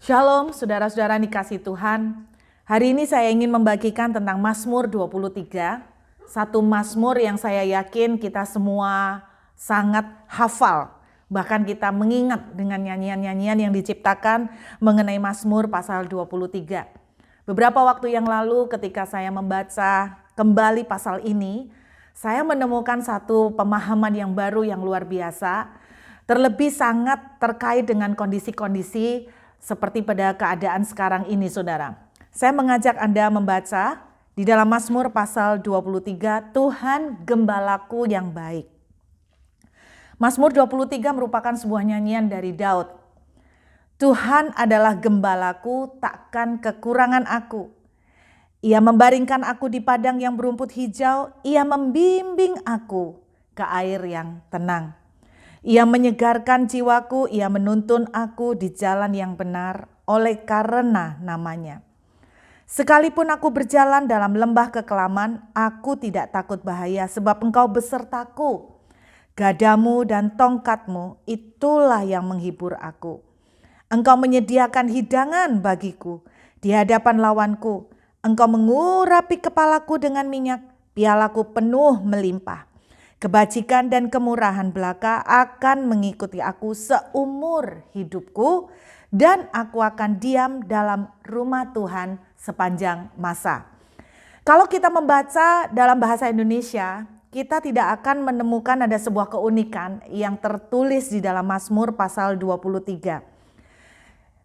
Shalom, saudara-saudara dikasih Tuhan. Hari ini saya ingin membagikan tentang Mazmur 23. Satu Mazmur yang saya yakin kita semua sangat hafal. Bahkan kita mengingat dengan nyanyian-nyanyian yang diciptakan mengenai Mazmur pasal 23. Beberapa waktu yang lalu ketika saya membaca kembali pasal ini, saya menemukan satu pemahaman yang baru yang luar biasa. Terlebih sangat terkait dengan kondisi-kondisi seperti pada keadaan sekarang ini, saudara. Saya mengajak Anda membaca di dalam Mazmur pasal 23, Tuhan Gembalaku yang baik. Mazmur 23 merupakan sebuah nyanyian dari Daud. Tuhan adalah gembalaku, takkan kekurangan aku. Ia membaringkan aku di padang yang berumput hijau, ia membimbing aku ke air yang tenang. Ia menyegarkan jiwaku, ia menuntun aku di jalan yang benar oleh karena namanya. Sekalipun aku berjalan dalam lembah kekelaman, aku tidak takut bahaya sebab engkau besertaku. Gadamu dan tongkatmu itulah yang menghibur aku. Engkau menyediakan hidangan bagiku di hadapan lawanku. Engkau mengurapi kepalaku dengan minyak, pialaku penuh melimpah. Kebajikan dan kemurahan belaka akan mengikuti aku seumur hidupku, dan aku akan diam dalam rumah Tuhan sepanjang masa. Kalau kita membaca dalam bahasa Indonesia, kita tidak akan menemukan ada sebuah keunikan yang tertulis di dalam Mazmur pasal 23.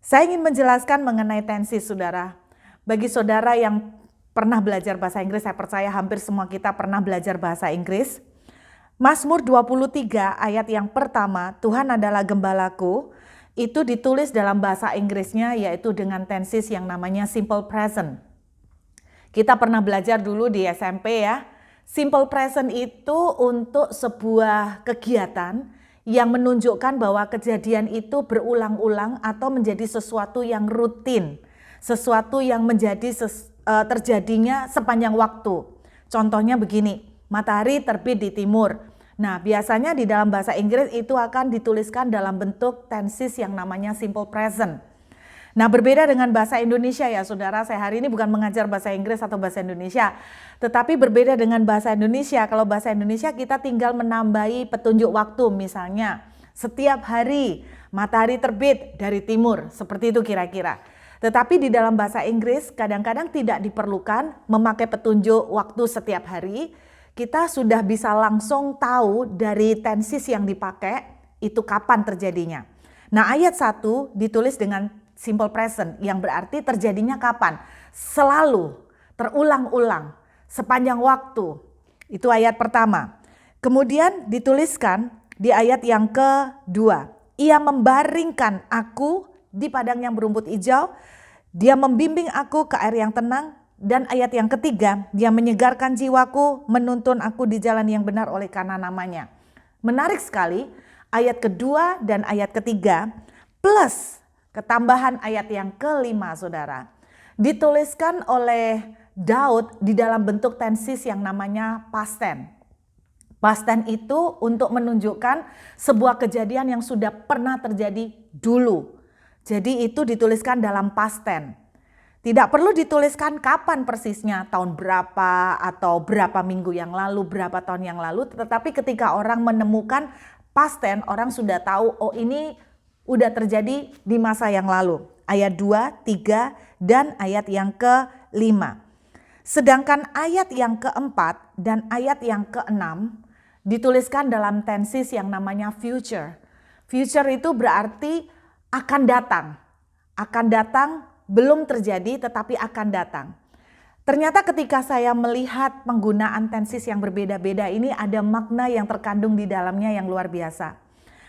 Saya ingin menjelaskan mengenai tensi, saudara. Bagi saudara yang pernah belajar bahasa Inggris, saya percaya hampir semua kita pernah belajar bahasa Inggris. Mazmur 23 ayat yang pertama, Tuhan adalah gembalaku, itu ditulis dalam bahasa Inggrisnya yaitu dengan tenses yang namanya simple present. Kita pernah belajar dulu di SMP ya. Simple present itu untuk sebuah kegiatan yang menunjukkan bahwa kejadian itu berulang-ulang atau menjadi sesuatu yang rutin. Sesuatu yang menjadi terjadinya sepanjang waktu. Contohnya begini. Matahari terbit di timur. Nah, biasanya di dalam bahasa Inggris itu akan dituliskan dalam bentuk tenses yang namanya simple present. Nah, berbeda dengan bahasa Indonesia ya saudara, saya hari ini bukan mengajar bahasa Inggris atau bahasa Indonesia, tetapi berbeda dengan bahasa Indonesia. Kalau bahasa Indonesia kita tinggal menambahi petunjuk waktu, misalnya setiap hari matahari terbit dari timur, seperti itu kira-kira. Tetapi di dalam bahasa Inggris kadang-kadang tidak diperlukan memakai petunjuk waktu setiap hari. Kita sudah bisa langsung tahu dari tenses yang dipakai itu kapan terjadinya. Nah, ayat 1 ditulis dengan simple present yang berarti terjadinya kapan? Selalu, terulang-ulang, sepanjang waktu. Itu ayat pertama. Kemudian dituliskan di ayat yang kedua. Ia membaringkan aku di padang yang berumput hijau. Dia membimbing aku ke air yang tenang. Dan ayat yang ketiga, dia menyegarkan jiwaku, menuntun aku di jalan yang benar oleh karena namanya. Menarik sekali, ayat kedua dan ayat ketiga, plus ketambahan ayat yang kelima saudara. Dituliskan oleh Daud di dalam bentuk tenses yang namanya past tense. Past tense itu untuk menunjukkan sebuah kejadian yang sudah pernah terjadi dulu. Jadi itu dituliskan dalam past tense. Tidak perlu dituliskan kapan persisnya, tahun berapa atau berapa minggu yang lalu, berapa tahun yang lalu. Tetapi ketika orang menemukan past tense, orang sudah tahu, oh ini udah terjadi di masa yang lalu. Ayat 2, 3, dan ayat yang ke-5. Sedangkan ayat yang ke-4 dan ayat yang ke-6 dituliskan dalam tenses yang namanya future. Future itu berarti akan datang. Akan datang, belum terjadi tetapi akan datang. Ternyata ketika saya melihat penggunaan tenses yang berbeda-beda ini ada makna yang terkandung di dalamnya yang luar biasa.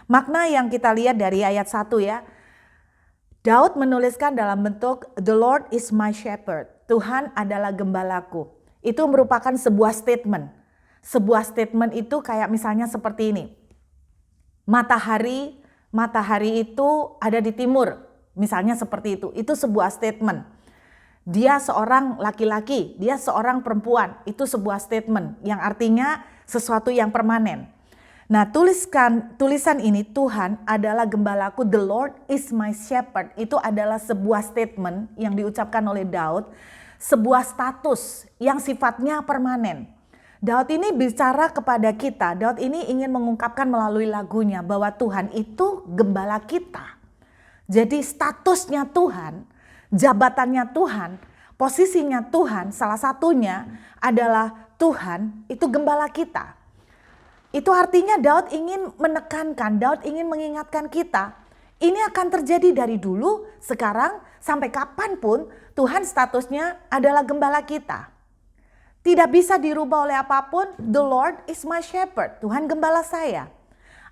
Makna yang kita lihat dari ayat 1 ya. Daud menuliskan dalam bentuk The Lord is my shepherd. Tuhan adalah gembalaku. Itu merupakan sebuah statement. Sebuah statement itu kayak misalnya seperti ini. Matahari itu ada di timur. Misalnya seperti itu sebuah statement. Dia seorang laki-laki, dia seorang perempuan, itu sebuah statement yang artinya sesuatu yang permanen. Nah, tulisan ini, Tuhan adalah gembalaku, the Lord is my shepherd. Itu adalah sebuah statement yang diucapkan oleh Daud, sebuah status yang sifatnya permanen. Daud ini bicara kepada kita, Daud ini ingin mengungkapkan melalui lagunya bahwa Tuhan itu gembala kita. Jadi statusnya Tuhan, jabatannya Tuhan, posisinya Tuhan, salah satunya adalah Tuhan itu gembala kita. Itu artinya Daud ingin menekankan, Daud ingin mengingatkan kita. Ini akan terjadi dari dulu, sekarang, sampai kapanpun Tuhan statusnya adalah gembala kita. Tidak bisa dirubah oleh apapun, the Lord is my shepherd, Tuhan gembala saya.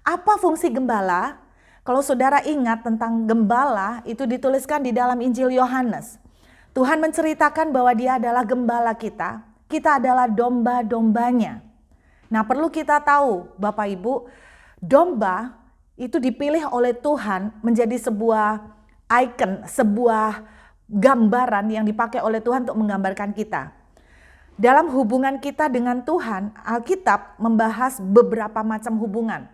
Apa fungsi gembala? Kalau saudara ingat tentang gembala, itu dituliskan di dalam Injil Yohanes. Tuhan menceritakan bahwa dia adalah gembala kita adalah domba-dombanya. Nah, perlu kita tahu Bapak Ibu, domba itu dipilih oleh Tuhan menjadi sebuah icon, sebuah gambaran yang dipakai oleh Tuhan untuk menggambarkan kita. Dalam hubungan kita dengan Tuhan, Alkitab membahas beberapa macam hubungan.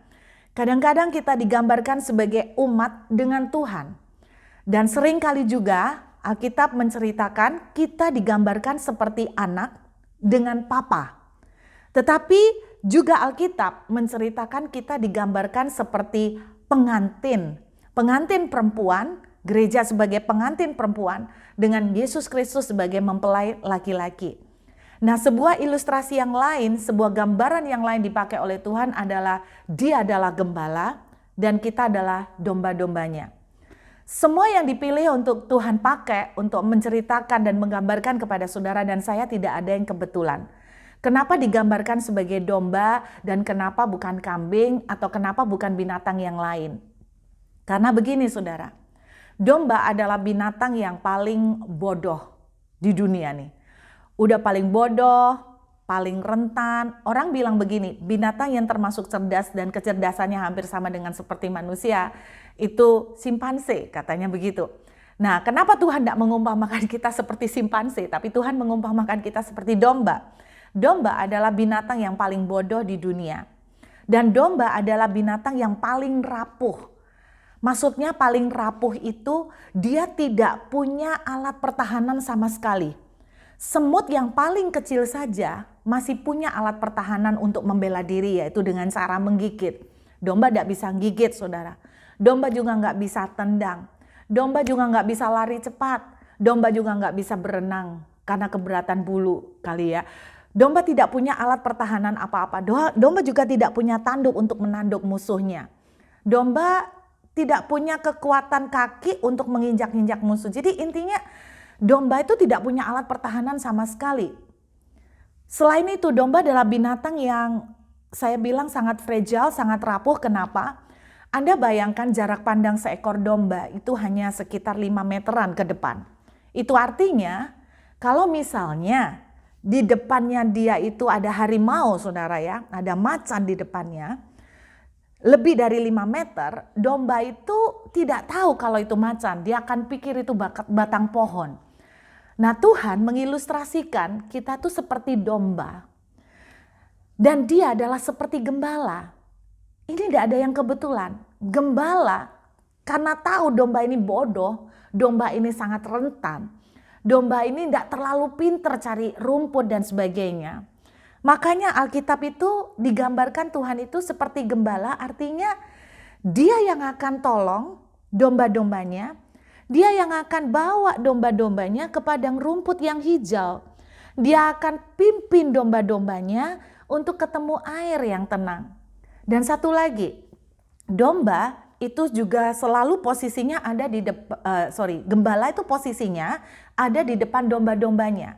Kadang-kadang kita digambarkan sebagai umat dengan Tuhan. Dan seringkali juga Alkitab menceritakan kita digambarkan seperti anak dengan papa. Tetapi juga Alkitab menceritakan kita digambarkan seperti pengantin. Pengantin perempuan, gereja sebagai pengantin perempuan dengan Yesus Kristus sebagai mempelai laki-laki. Nah, sebuah ilustrasi yang lain, sebuah gambaran yang lain dipakai oleh Tuhan adalah dia adalah gembala dan kita adalah domba-dombanya. Semua yang dipilih untuk Tuhan pakai untuk menceritakan dan menggambarkan kepada saudara dan saya tidak ada yang kebetulan. Kenapa digambarkan sebagai domba dan kenapa bukan kambing atau kenapa bukan binatang yang lain? Karena begini saudara, domba adalah binatang yang paling bodoh di dunia nih. Udah paling bodoh, paling rentan. Orang bilang begini, binatang yang termasuk cerdas dan kecerdasannya hampir sama dengan seperti manusia, itu simpanse katanya begitu. Nah, kenapa Tuhan tidak mengumpamakan kita seperti simpanse, tapi Tuhan mengumpamakan kita seperti domba? Domba adalah binatang yang paling bodoh di dunia. Dan domba adalah binatang yang paling rapuh. Maksudnya paling rapuh itu dia tidak punya alat pertahanan sama sekali. Semut yang paling kecil saja masih punya alat pertahanan untuk membela diri, yaitu dengan cara menggigit. Domba tidak bisa gigit saudara. Domba juga nggak bisa tendang. Domba juga nggak bisa lari cepat. Domba juga nggak bisa berenang karena keberatan bulu kali ya. Domba tidak punya alat pertahanan apa-apa. Domba juga tidak punya tanduk untuk menanduk musuhnya. Domba tidak punya kekuatan kaki untuk menginjak-injak musuh. Jadi intinya domba itu tidak punya alat pertahanan sama sekali. Selain itu, domba adalah binatang yang saya bilang sangat fragile, sangat rapuh. Kenapa? Anda bayangkan jarak pandang seekor domba itu hanya sekitar 5 meteran ke depan. Itu artinya kalau misalnya di depannya dia itu ada harimau saudara ya, ada macan di depannya, lebih dari 5 meter, domba itu tidak tahu kalau itu macan, dia akan pikir itu batang pohon. Nah, Tuhan mengilustrasikan kita tuh seperti domba. Dan dia adalah seperti gembala. Ini tidak ada yang kebetulan. Gembala, karena tahu domba ini bodoh, domba ini sangat rentan. Domba ini tidak terlalu pinter cari rumput dan sebagainya. Makanya Alkitab itu digambarkan Tuhan itu seperti gembala, artinya dia yang akan tolong domba-dombanya, dia yang akan bawa domba-dombanya ke padang rumput yang hijau. Dia akan pimpin domba-dombanya untuk ketemu air yang tenang. Dan satu lagi, domba itu juga selalu posisinya ada di gembala itu posisinya ada di depan domba-dombanya.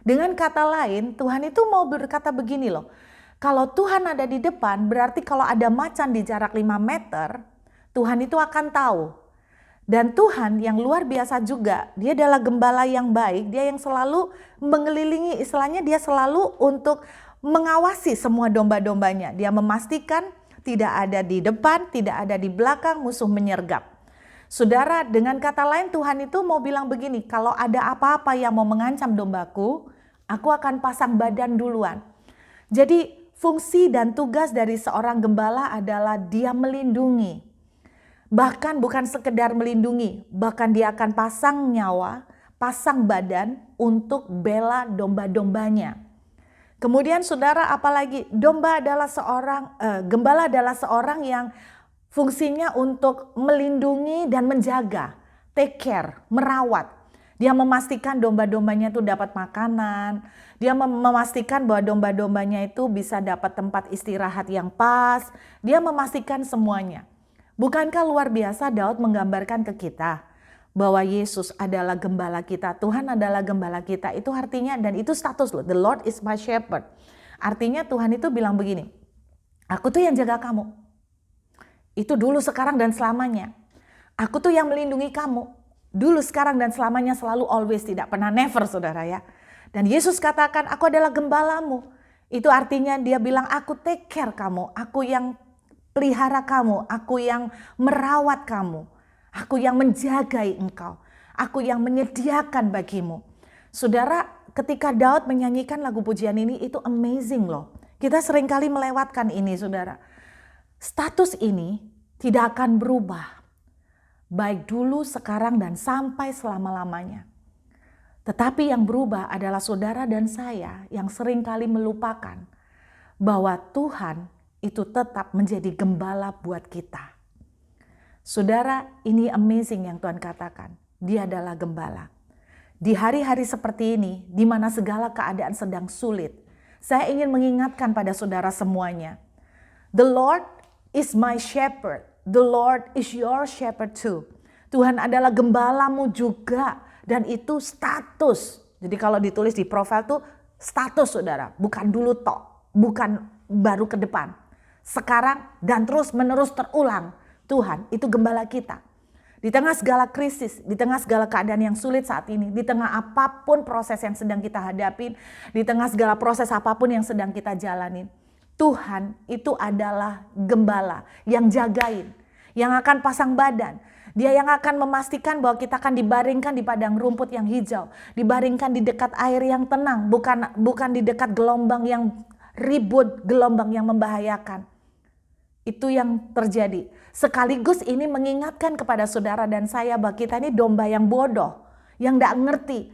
Dengan kata lain, Tuhan itu mau berkata begini loh. Kalau Tuhan ada di depan, berarti kalau ada macan di jarak 5 meter, Tuhan itu akan tahu. Dan Tuhan yang luar biasa juga, dia adalah gembala yang baik, dia yang selalu mengelilingi, istilahnya dia selalu untuk mengawasi semua domba-dombanya. Dia memastikan tidak ada di depan, tidak ada di belakang, musuh menyergap. Saudara, dengan kata lain Tuhan itu mau bilang begini, kalau ada apa-apa yang mau mengancam dombaku, aku akan pasang badan duluan. Jadi Fungsi dan tugas dari seorang gembala adalah dia melindungi. Bahkan bukan sekedar melindungi, bahkan dia akan pasang nyawa, pasang badan untuk bela domba-dombanya. Kemudian saudara, apalagi gembala adalah seorang yang fungsinya untuk melindungi dan menjaga, take care, merawat. Dia memastikan domba-dombanya itu dapat makanan, dia memastikan bahwa domba-dombanya itu bisa dapat tempat istirahat yang pas, dia memastikan semuanya. Bukankah luar biasa Daud menggambarkan ke kita bahwa Yesus adalah gembala kita, Tuhan adalah gembala kita. Itu artinya, dan itu status loh, the Lord is my shepherd. Artinya Tuhan itu bilang begini, aku tuh yang jaga kamu. Itu dulu, sekarang, dan selamanya. Aku tuh yang melindungi kamu. Dulu, sekarang, dan selamanya, selalu, always, tidak pernah, never saudara ya. Dan Yesus katakan, aku adalah gembalamu. Itu artinya dia bilang, aku take care kamu, aku yang pelihara kamu, aku yang merawat kamu. Aku yang menjagai engkau. Aku yang menyediakan bagimu. Saudara, ketika Daud menyanyikan lagu pujian ini, itu amazing loh. Kita seringkali melewatkan ini saudara. Status ini tidak akan berubah. Baik dulu, sekarang, dan sampai selama-lamanya. Tetapi yang berubah adalah saudara dan saya yang seringkali melupakan bahwa Tuhan itu tetap menjadi gembala buat kita. Saudara, ini amazing yang Tuhan katakan. Dia adalah gembala. Di hari-hari seperti ini, di mana segala keadaan sedang sulit, saya ingin mengingatkan pada saudara semuanya. The Lord is my shepherd. The Lord is your shepherd too. Tuhan adalah gembalamu juga. Dan itu status. Jadi kalau ditulis di profil tuh status saudara. Bukan dulu tok. Bukan baru ke depan. Sekarang dan terus menerus terulang. Tuhan itu gembala kita. Di tengah segala krisis, di tengah segala keadaan yang sulit saat ini, di tengah apapun proses yang sedang kita hadapin, di tengah segala proses apapun yang sedang kita jalanin, Tuhan itu adalah gembala yang jagain, yang akan pasang badan. Dia yang akan memastikan bahwa kita akan dibaringkan di padang rumput yang hijau, dibaringkan di dekat air yang tenang, bukan di dekat gelombang yang ribut, gelombang yang membahayakan. Itu yang terjadi. Sekaligus ini mengingatkan kepada saudara dan saya bahwa kita ini domba yang bodoh, yang tidak ngerti.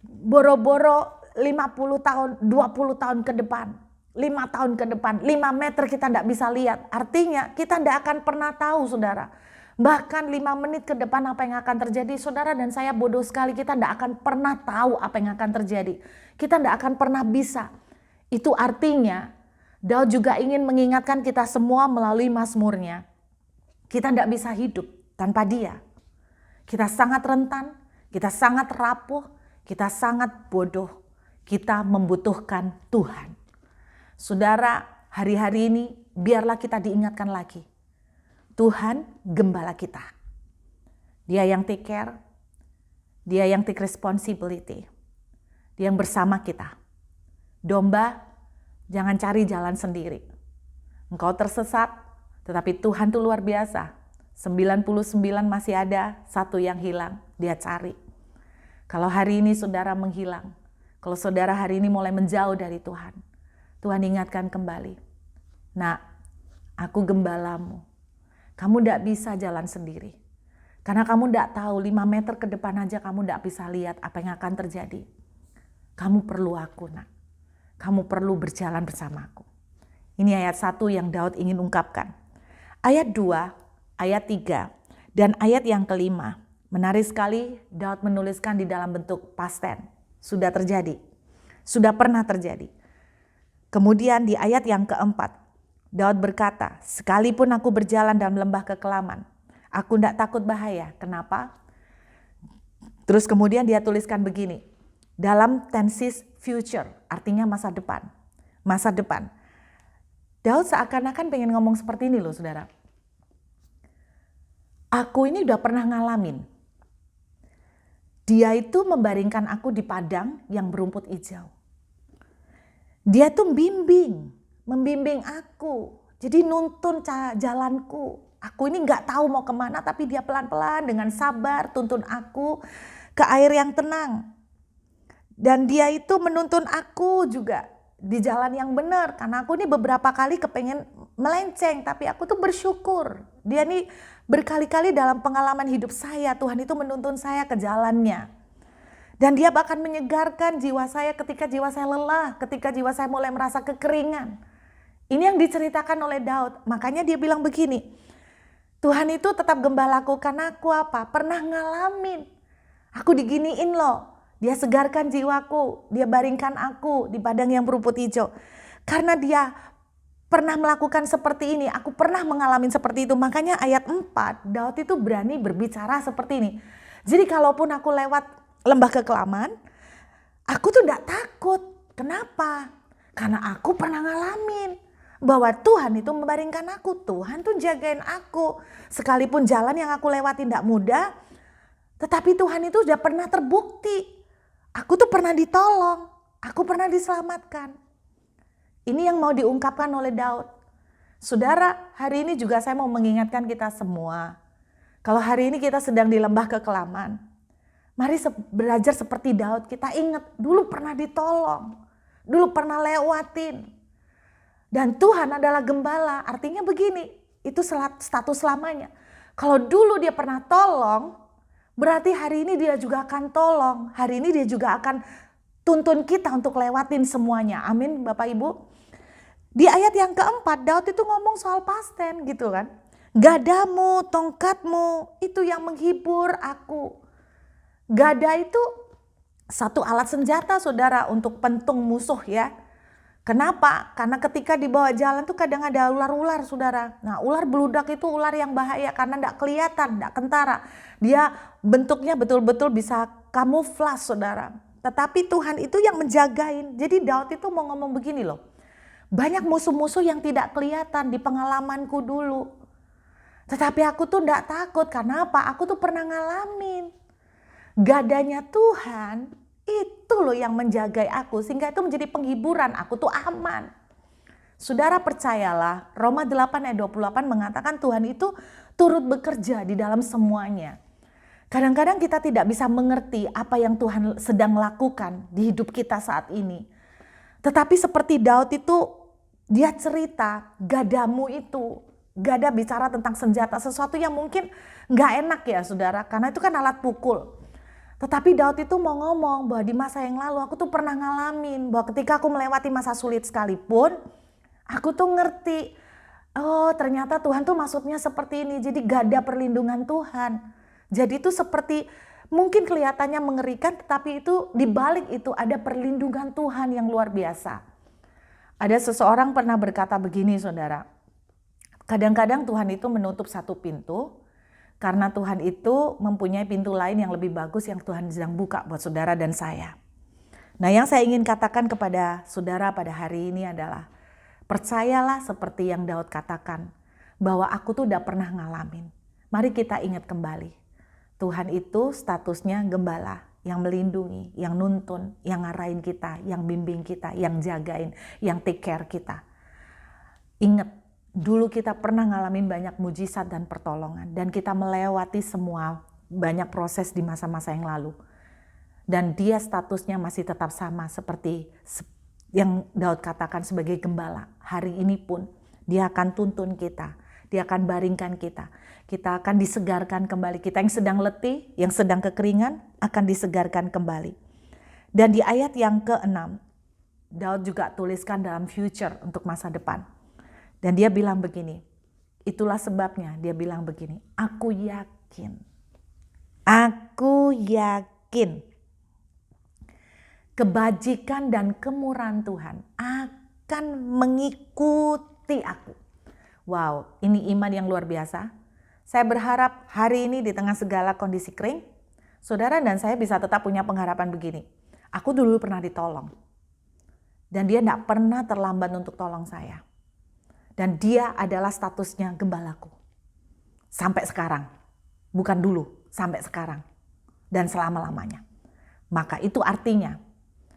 Boro-boro 50 tahun, 20 tahun ke depan, 5 tahun ke depan, 5 meter kita tidak bisa lihat. Artinya kita tidak akan pernah tahu saudara. Bahkan 5 menit ke depan apa yang akan terjadi, saudara dan saya bodoh sekali, kita tidak akan pernah tahu apa yang akan terjadi. Kita tidak akan pernah bisa. Itu artinya Daud juga ingin mengingatkan kita semua melalui mazmurnya. Kita tidak bisa hidup tanpa dia. Kita sangat rentan, kita sangat rapuh, kita sangat bodoh. Kita membutuhkan Tuhan. Saudara, hari-hari ini biarlah kita diingatkan lagi. Tuhan gembala kita. Dia yang take care, dia yang take responsibility. Dia yang bersama kita. Domba, jangan cari jalan sendiri. Engkau tersesat, tetapi Tuhan itu luar biasa. 99 masih ada, satu yang hilang, dia cari. Kalau hari ini saudara menghilang, kalau saudara hari ini mulai menjauh dari Tuhan, Tuhan ingatkan kembali. Nak, aku gembalamu. Kamu tidak bisa jalan sendiri. Karena kamu tidak tahu 5 meter ke depan aja kamu tidak bisa lihat apa yang akan terjadi. Kamu perlu aku, nak. Kamu perlu berjalan bersamaku. Ini ayat 1 yang Daud ingin ungkapkan. Ayat 2, ayat 3, dan ayat yang kelima. Menarik sekali Daud menuliskan di dalam bentuk past tense. Sudah terjadi. Sudah pernah terjadi. Kemudian di ayat yang keempat, Daud berkata, sekalipun aku berjalan dalam lembah kekelaman, aku tidak takut bahaya. Kenapa? Terus kemudian dia tuliskan begini, dalam tenses future, artinya masa depan. Masa depan. Daud seakan-akan pengen ngomong seperti ini loh saudara. Aku ini udah pernah ngalamin. Dia itu membaringkan aku di padang yang berumput hijau. Dia tuh membimbing aku. Jadi nuntun jalanku. Aku ini gak tahu mau kemana, tapi dia pelan-pelan dengan sabar tuntun aku ke air yang tenang. Dan dia itu menuntun aku juga di jalan yang benar. Karena aku ini beberapa kali kepengen melenceng, tapi aku tuh bersyukur. Dia nih berkali-kali dalam pengalaman hidup saya, Tuhan itu menuntun saya ke jalannya. Dan dia bahkan menyegarkan jiwa saya ketika jiwa saya lelah, ketika jiwa saya mulai merasa kekeringan. Ini yang diceritakan oleh Daud. Makanya dia bilang begini, Tuhan itu tetap gembalaku karena aku apa? Pernah ngalamin. Aku diginiin loh. Dia segarkan jiwaku, dia baringkan aku di padang yang berumput hijau. Karena dia pernah melakukan seperti ini, aku pernah mengalami seperti itu. Makanya ayat 4, Daud itu berani berbicara seperti ini. Jadi kalaupun aku lewat lembah kekelaman, aku tuh gak takut. Kenapa? Karena aku pernah ngalamin bahwa Tuhan itu membaringkan aku, Tuhan tuh jagain aku. Sekalipun jalan yang aku lewati tidak mudah, tetapi Tuhan itu sudah pernah terbukti. Aku tuh pernah ditolong, aku pernah diselamatkan. Ini yang mau diungkapkan oleh Daud. Saudara, hari ini juga saya mau mengingatkan kita semua. Kalau hari ini kita sedang di lembah kekelaman, mari belajar seperti Daud. Kita ingat, dulu pernah ditolong, dulu pernah lewatin. Dan Tuhan adalah gembala, artinya begini, itu status selamanya. Kalau dulu dia pernah tolong, berarti hari ini dia juga akan tolong. Hari ini dia juga akan tuntun kita untuk lewatin semuanya. Amin Bapak Ibu. Di ayat yang keempat, Daud itu ngomong soal past tense gitu kan. Gadamu, tongkatmu, itu yang menghibur aku. Gada itu satu alat senjata saudara untuk pentung musuh ya. Kenapa? Karena ketika di bawah jalan tuh kadang ada ular-ular saudara. Nah ular beludak itu ular yang bahaya karena tidak kelihatan, tidak kentara. Dia bentuknya betul-betul bisa kamuflas saudara. Tetapi Tuhan itu yang menjagain. Jadi Daud itu mau ngomong begini loh. Banyak musuh-musuh yang tidak kelihatan di pengalamanku dulu. Tetapi aku tuh tidak takut. Karena apa? Aku tuh pernah ngalamin. Gadanya Tuhan itu loh yang menjagai aku sehingga itu menjadi penghiburan, aku tuh aman. Saudara percayalah, Roma 8 ayat 28 mengatakan Tuhan itu turut bekerja di dalam semuanya. Kadang-kadang kita tidak bisa mengerti apa yang Tuhan sedang lakukan di hidup kita saat ini. Tetapi seperti Daud itu, dia cerita gadamu itu. Gada bicara tentang senjata, sesuatu yang mungkin gak enak ya saudara, karena itu kan alat pukul. Tetapi Daud itu mau ngomong bahwa di masa yang lalu aku tuh pernah ngalamin bahwa ketika aku melewati masa sulit sekalipun, aku tuh ngerti, oh ternyata Tuhan tuh maksudnya seperti ini. Jadi gada perlindungan Tuhan. Jadi itu seperti mungkin kelihatannya mengerikan, tetapi itu di balik itu ada perlindungan Tuhan yang luar biasa. Ada seseorang pernah berkata begini saudara, kadang-kadang Tuhan itu menutup satu pintu, karena Tuhan itu mempunyai pintu lain yang lebih bagus yang Tuhan sedang buka buat saudara dan saya. Nah yang saya ingin katakan kepada saudara pada hari ini adalah, percayalah seperti yang Daud katakan, bahwa aku tuh udah pernah ngalamin. Mari kita ingat kembali, Tuhan itu statusnya gembala, yang melindungi, yang nuntun, yang ngarahin kita, yang bimbing kita, yang jagain, yang take care kita. Ingat, dulu kita pernah ngalamin banyak mujizat dan pertolongan. Dan kita melewati semua banyak proses di masa-masa yang lalu. Dan dia statusnya masih tetap sama seperti yang Daud katakan sebagai gembala. Hari ini pun dia akan tuntun kita. Dia akan baringkan kita. Kita akan disegarkan kembali. Kita yang sedang letih, yang sedang kekeringan akan disegarkan kembali. Dan di ayat yang ke-6, Daud juga tuliskan dalam future untuk masa depan. Dan dia bilang begini, itulah sebabnya dia bilang begini, aku yakin kebajikan dan kemurahan Tuhan akan mengikuti aku. Wow, ini iman yang luar biasa. Saya berharap hari ini di tengah segala kondisi kering, saudara dan saya bisa tetap punya pengharapan begini. Aku dulu pernah ditolong. Dan dia tidak pernah terlambat untuk tolong saya. Dan dia adalah statusnya gembalaku. Sampai sekarang. Bukan dulu, sampai sekarang. Dan selama-lamanya. Maka itu artinya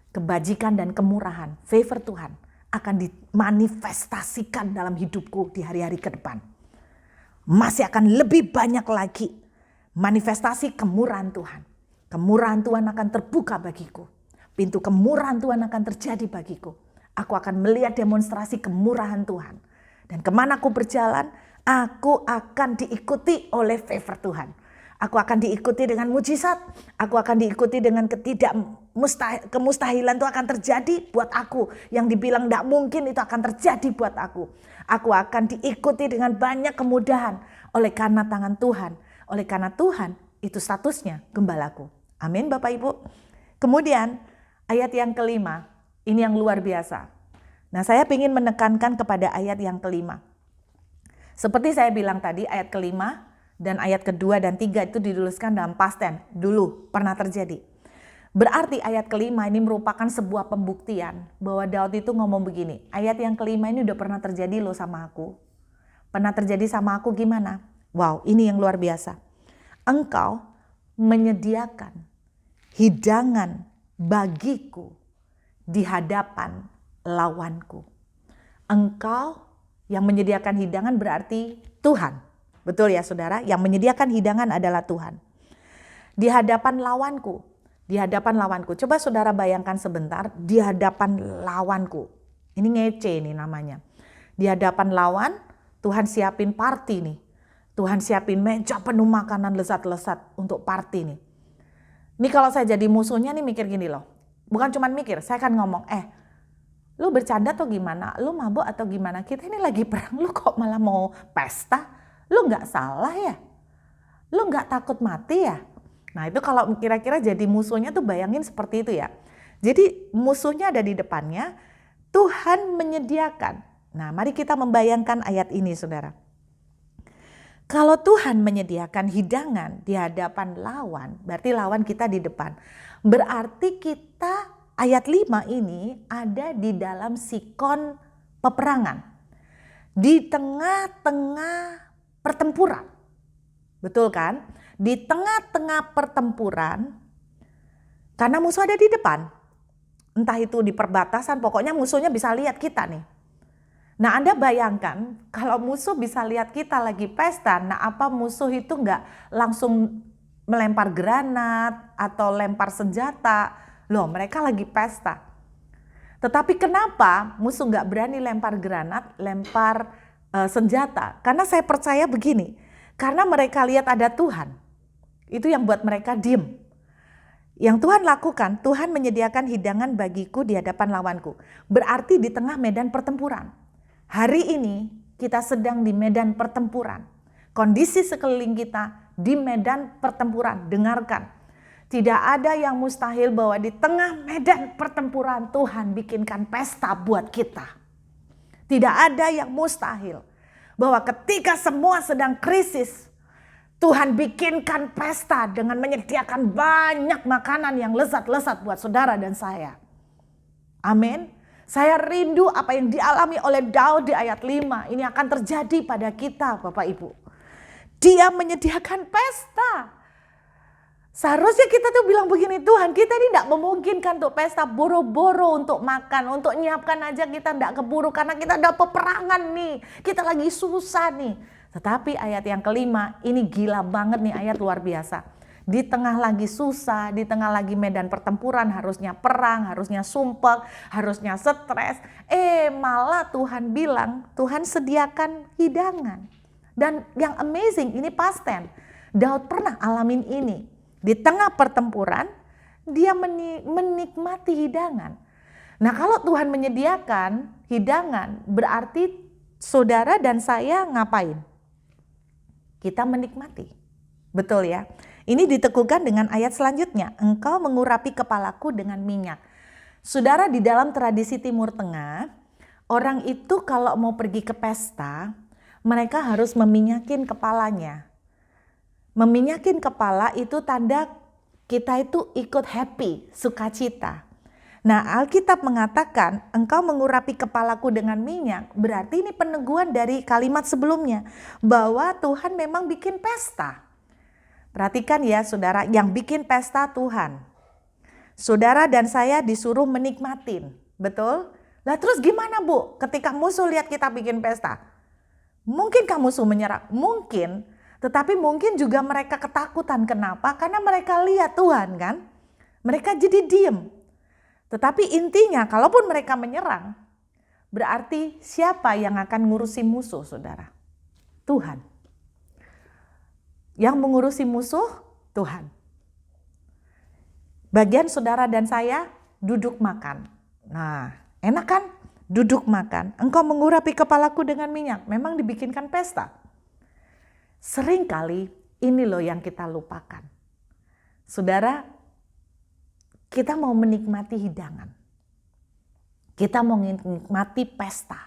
kebajikan dan kemurahan, favor Tuhan akan dimanifestasikan dalam hidupku di hari-hari ke depan. Masih akan lebih banyak lagi manifestasi kemurahan Tuhan. Kemurahan Tuhan akan terbuka bagiku. Pintu kemurahan Tuhan akan terjadi bagiku. Aku akan melihat demonstrasi kemurahan Tuhan. Dan kemana aku berjalan, aku akan diikuti oleh favor Tuhan. Aku akan diikuti dengan mujizat. Aku akan diikuti dengan kemustahilan itu akan terjadi buat aku. Yang dibilang tidak mungkin itu akan terjadi buat aku. Aku akan diikuti dengan banyak kemudahan oleh karena tangan Tuhan. Oleh karena Tuhan itu statusnya gembalaku. Amin Bapak Ibu. Kemudian ayat yang kelima, ini yang luar biasa. Nah, saya ingin menekankan kepada ayat yang kelima. Seperti saya bilang tadi, ayat kelima dan ayat kedua dan tiga itu dituliskan dalam past tense. Dulu pernah terjadi. Berarti ayat kelima ini merupakan sebuah pembuktian bahwa Daud itu ngomong begini. Ayat yang kelima ini udah pernah terjadi loh sama aku. Pernah terjadi sama aku gimana? Wow, ini yang luar biasa. Engkau menyediakan hidangan bagiku di hadapan lawanku. Engkau yang menyediakan hidangan berarti Tuhan. Betul ya saudara? Yang menyediakan hidangan adalah Tuhan. Di hadapan lawanku. Di hadapan lawanku. Coba saudara bayangkan sebentar. Di hadapan lawanku. Ini ngece nih namanya. Di hadapan lawan, Tuhan siapin party nih. Tuhan siapin meja penuh makanan lezat-lezat untuk party nih. Ini kalau saya jadi musuhnya nih mikir gini loh. Bukan cuma mikir, saya akan ngomong, lu bercanda atau gimana? Lu mabuk atau gimana? Kita ini lagi perang, lu kok malah mau pesta? Lu gak salah ya? Lu gak takut mati ya? Nah itu kalau kira-kira jadi musuhnya tuh bayangin seperti itu ya. Jadi musuhnya ada di depannya, Tuhan menyediakan. Nah mari kita membayangkan ayat ini saudara. Kalau Tuhan menyediakan hidangan di hadapan lawan, berarti lawan kita di depan. Berarti kita ayat 5 ini ada di dalam sikon peperangan. Di tengah-tengah pertempuran. Betul kan? Di tengah-tengah pertempuran, karena musuh ada di depan. Entah itu di perbatasan, pokoknya musuhnya bisa lihat kita nih. Nah Anda bayangkan kalau musuh bisa lihat kita lagi pesta, nah apa musuh itu nggak langsung melempar granat atau lempar senjata? Loh mereka lagi pesta. Tetapi kenapa musuh nggak berani lempar granat, lempar senjata? Karena saya percaya begini, karena mereka lihat ada Tuhan. Itu yang buat mereka diem. Yang Tuhan lakukan, Tuhan menyediakan hidangan bagiku di hadapan lawanku. Berarti di tengah medan pertempuran. Hari ini kita sedang di medan pertempuran. Kondisi sekeliling kita di medan pertempuran. Dengarkan. Tidak ada yang mustahil bahwa di tengah medan pertempuran Tuhan bikinkan pesta buat kita. Tidak ada yang mustahil bahwa ketika semua sedang krisis, Tuhan bikinkan pesta dengan menyediakan banyak makanan yang lezat-lezat buat saudara dan saya. Amin. Saya rindu apa yang dialami oleh Daud di ayat 5. Ini akan terjadi pada kita Bapak Ibu. Dia menyediakan pesta. Seharusnya kita tuh bilang begini, Tuhan kita ini tidak memungkinkan untuk pesta, boro-boro untuk makan, untuk nyiapkan aja kita tidak keburu karena kita ada peperangan nih, kita lagi susah nih. Tetapi ayat yang kelima ini gila banget nih, ayat luar biasa. Di tengah lagi susah, di tengah lagi medan pertempuran, harusnya perang, harusnya sumpah, harusnya stres. Malah Tuhan bilang, Tuhan sediakan hidangan. Dan yang amazing, ini past tense. Daud pernah alamin ini. Di tengah pertempuran, dia menikmati hidangan. Nah kalau Tuhan menyediakan hidangan, berarti saudara dan saya ngapain? Kita menikmati. Betul ya? Ini diteguhkan dengan ayat selanjutnya. Engkau mengurapi kepalaku dengan minyak. Saudara, di dalam tradisi Timur Tengah, orang itu kalau mau pergi ke pesta, mereka harus meminyakin kepalanya. Meminyakin kepala itu tanda kita itu ikut happy, sukacita. Nah, Alkitab mengatakan, engkau mengurapi kepalaku dengan minyak, berarti ini peneguhan dari kalimat sebelumnya, bahwa Tuhan memang bikin pesta. Perhatikan ya saudara, yang bikin pesta Tuhan. Saudara dan saya disuruh menikmatin, betul? Lah terus gimana Bu, ketika musuh lihat kita bikin pesta? Mungkinkah musuh menyerang? Mungkin, tetapi mungkin juga mereka ketakutan. Kenapa? Karena mereka lihat Tuhan kan. Mereka jadi diem. Tetapi intinya kalaupun mereka menyerang, Berarti siapa yang akan ngurusi musuh, saudara? Tuhan. Yang mengurusi musuh, Tuhan. Bagian saudara dan saya duduk makan. Nah, enak kan? Duduk makan. Engkau mengurapi kepalaku dengan minyak. Memang dibikinkan pesta. Seringkali ini loh yang kita lupakan. Saudara, kita mau menikmati hidangan. Kita mau menikmati pesta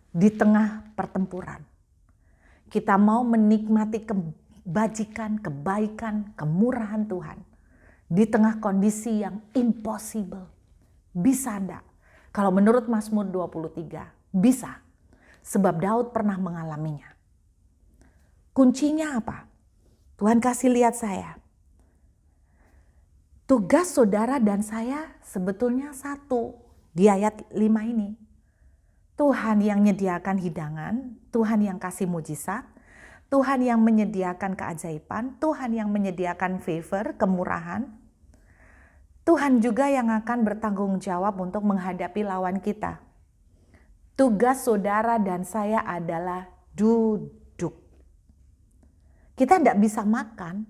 di tengah pertempuran. Kita mau menikmati kebajikan, kebaikan, kemurahan Tuhan di tengah kondisi yang impossible. Bisa enggak? Kalau menurut Mazmur 23, bisa. Sebab Daud pernah mengalaminya. Kuncinya apa? Tuhan kasih lihat saya. Tugas saudara dan saya sebetulnya satu. Di ayat 5 ini, Tuhan yang menyediakan hidangan, Tuhan yang kasih mujizat, Tuhan yang menyediakan keajaiban, Tuhan yang menyediakan favor, kemurahan. Tuhan juga yang akan bertanggung jawab untuk menghadapi lawan kita. Tugas saudara dan saya adalah duduk. Kita tidak bisa makan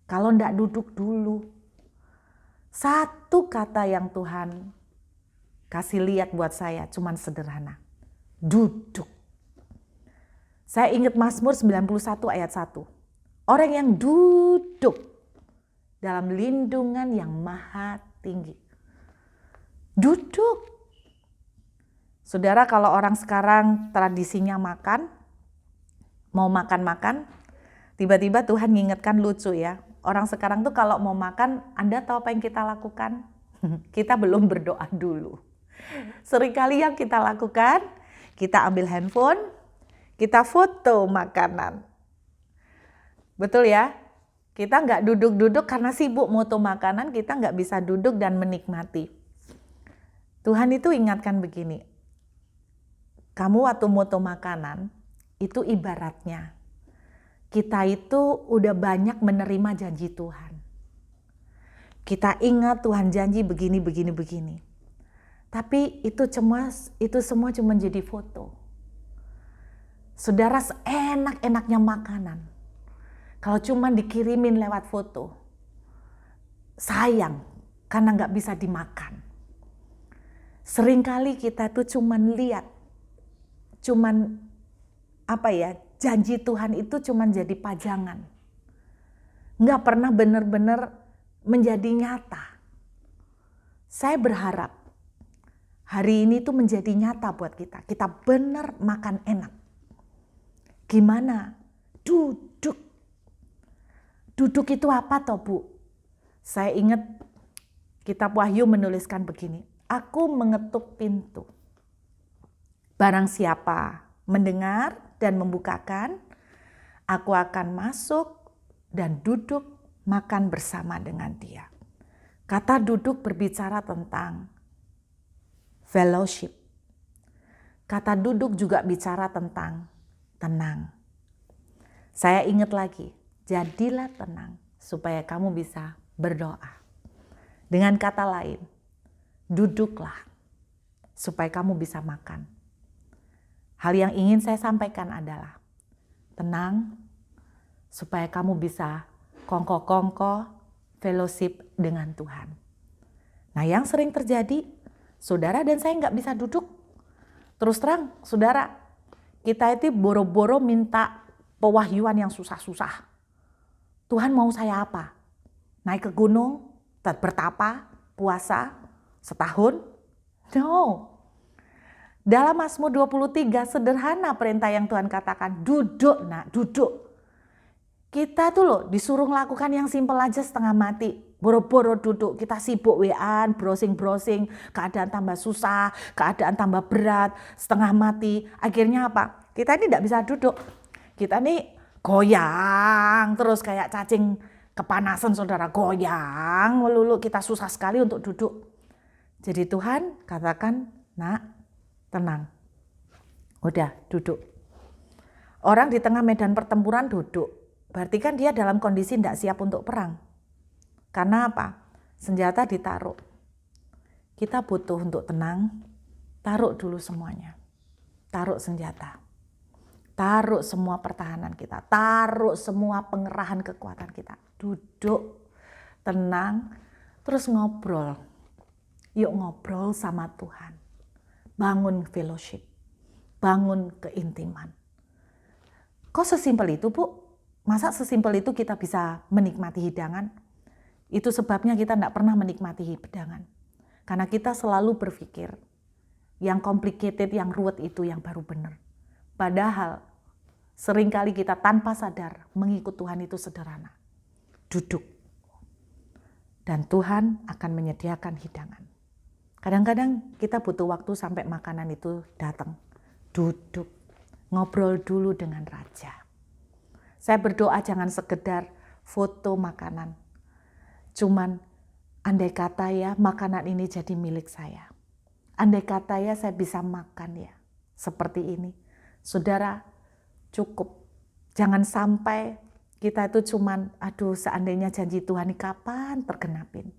kalau tidak duduk dulu. Satu kata yang Tuhan kasih lihat buat saya cuman sederhana. Duduk. Saya ingat Mazmur 91 ayat 1. Orang yang duduk dalam lindungan yang maha tinggi. Duduk. Saudara, kalau orang sekarang tradisinya makan, mau makan-makan, tiba-tiba Tuhan ngingetkan, lucu ya. Orang sekarang tuh kalau mau makan, Anda tahu apa yang kita lakukan? Kita belum berdoa dulu. Seringkali yang kita lakukan, kita ambil handphone, kita foto makanan. Betul ya? Kita nggak duduk-duduk karena sibuk foto makanan, kita nggak bisa duduk dan menikmati. Tuhan itu ingatkan begini, kamu waktu foto makanan, itu ibaratnya kita itu udah banyak menerima janji Tuhan. Kita ingat Tuhan janji begini, begini, begini. Tapi itu semua cuma jadi foto. Saudara, seenak-enaknya makanan, kalau cuma dikirimin lewat foto, sayang karena nggak bisa dimakan. Seringkali kita tuh cuman lihat, janji Tuhan itu cuman jadi pajangan. Nggak pernah benar-benar menjadi nyata. Saya berharap hari ini tuh menjadi nyata buat kita. Kita benar makan enak. Gimana? Duduk. Duduk itu apa toh, Bu? Saya ingat kitab Wahyu menuliskan begini. Aku mengetuk pintu. Barang siapa mendengar dan membukakan, aku akan masuk dan duduk makan bersama dengan dia. Kata duduk berbicara tentang fellowship. Kata duduk juga bicara tentang tenang. Saya ingat lagi, jadilah tenang supaya kamu bisa berdoa. Dengan kata lain, duduklah supaya kamu bisa makan. Hal yang ingin saya sampaikan adalah tenang supaya kamu bisa kongko-kongko fellowship dengan Tuhan. Nah, yang sering terjadi, saudara dan saya nggak bisa duduk. Terus terang, saudara, kita itu boro-boro minta pewahyuan yang susah-susah. Tuhan mau saya apa? Naik ke gunung, bertapa, puasa, setahun? No. Dalam Mazmur 23, sederhana perintah yang Tuhan katakan, duduk nak, duduk. Kita tuh loh disuruh melakukan yang simpel aja setengah mati. Boro-boro duduk, kita sibuk WA-an, browsing-browsing, keadaan tambah susah, keadaan tambah berat, setengah mati. Akhirnya apa? Kita ini tidak bisa duduk. Kita ini goyang terus kayak cacing kepanasan, saudara, goyang melulu. Kita susah sekali untuk duduk. Jadi Tuhan katakan, nak, tenang. Udah, duduk. Orang di tengah medan pertempuran duduk. Berarti kan dia dalam kondisi tidak siap untuk perang. Karena apa? Senjata ditaruh. Kita butuh untuk tenang, taruh dulu semuanya. Taruh senjata. Taruh semua pertahanan kita. Taruh semua pengerahan kekuatan kita. Duduk, tenang, terus ngobrol. Yuk ngobrol sama Tuhan. Bangun fellowship. Bangun keintiman. Kok sesimpel itu, Bu? Masa sesimpel itu kita bisa menikmati hidangan? Itu sebabnya kita tidak pernah menikmati hidangan. Karena kita selalu berpikir, yang complicated, yang ruwet itu yang baru benar. Padahal seringkali kita tanpa sadar mengikut Tuhan itu sederhana. Duduk. Dan Tuhan akan menyediakan hidangan. Kadang-kadang kita butuh waktu sampai makanan itu datang. Duduk. Ngobrol dulu dengan Raja. Saya berdoa jangan sekedar foto makanan. Cuman andai kata ya makanan ini jadi milik saya. Andai kata ya saya bisa makan ya seperti ini. Saudara, cukup. Jangan sampai kita itu cuman, aduh seandainya janji Tuhan ini kapan tergenapin.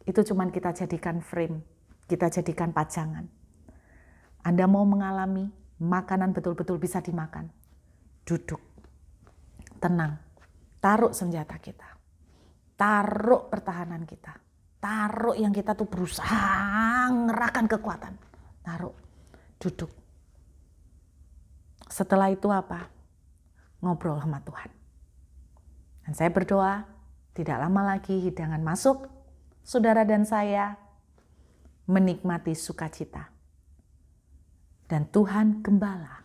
Itu cuman kita jadikan frame, kita jadikan pajangan. Anda mau mengalami makanan betul-betul bisa dimakan. Duduk, tenang, taruh senjata kita. Taruh pertahanan kita. Taruh yang kita tuh berusaha ngerahkan kekuatan. Taruh, duduk. Setelah itu apa? Ngobrol sama Tuhan. Dan saya berdoa, tidak lama lagi hidangan masuk, saudara dan saya menikmati sukacita. Dan Tuhan gembala.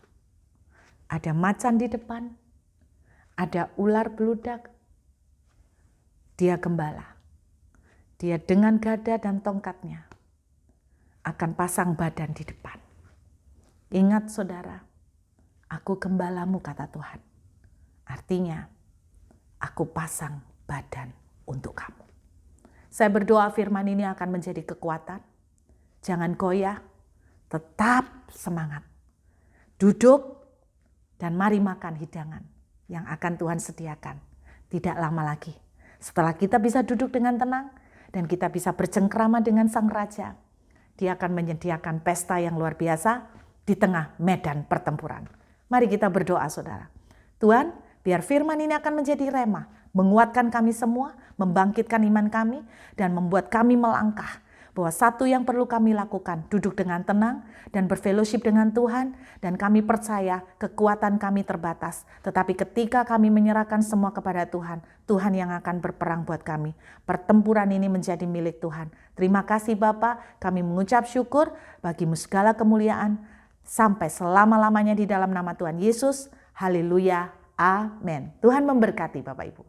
Ada macan di depan, ada ular beludak, dia gembala. Dia dengan gada dan tongkatnya akan pasang badan di depan. Ingat saudara, aku gembalamu kata Tuhan. Artinya, aku pasang badan untuk kamu. Saya berdoa firman ini akan menjadi kekuatan. Jangan goyah, tetap semangat. Duduk dan mari makan hidangan yang akan Tuhan sediakan. Tidak lama lagi. Setelah kita bisa duduk dengan tenang, dan kita bisa bercengkrama dengan Sang Raja. Dia akan menyediakan pesta yang luar biasa di tengah medan pertempuran. Mari kita berdoa saudara. Tuhan, biar firman ini akan menjadi rema, menguatkan kami semua, membangkitkan iman kami, dan membuat kami melangkah. Bahwa satu yang perlu kami lakukan, duduk dengan tenang dan berfellowship dengan Tuhan, dan kami percaya kekuatan kami terbatas. Tetapi ketika kami menyerahkan semua kepada Tuhan, Tuhan yang akan berperang buat kami. Pertempuran ini menjadi milik Tuhan. Terima kasih Bapa, kami mengucap syukur bagimu segala kemuliaan, sampai selama-lamanya di dalam nama Tuhan Yesus. Haleluya, amin. Tuhan memberkati Bapak Ibu.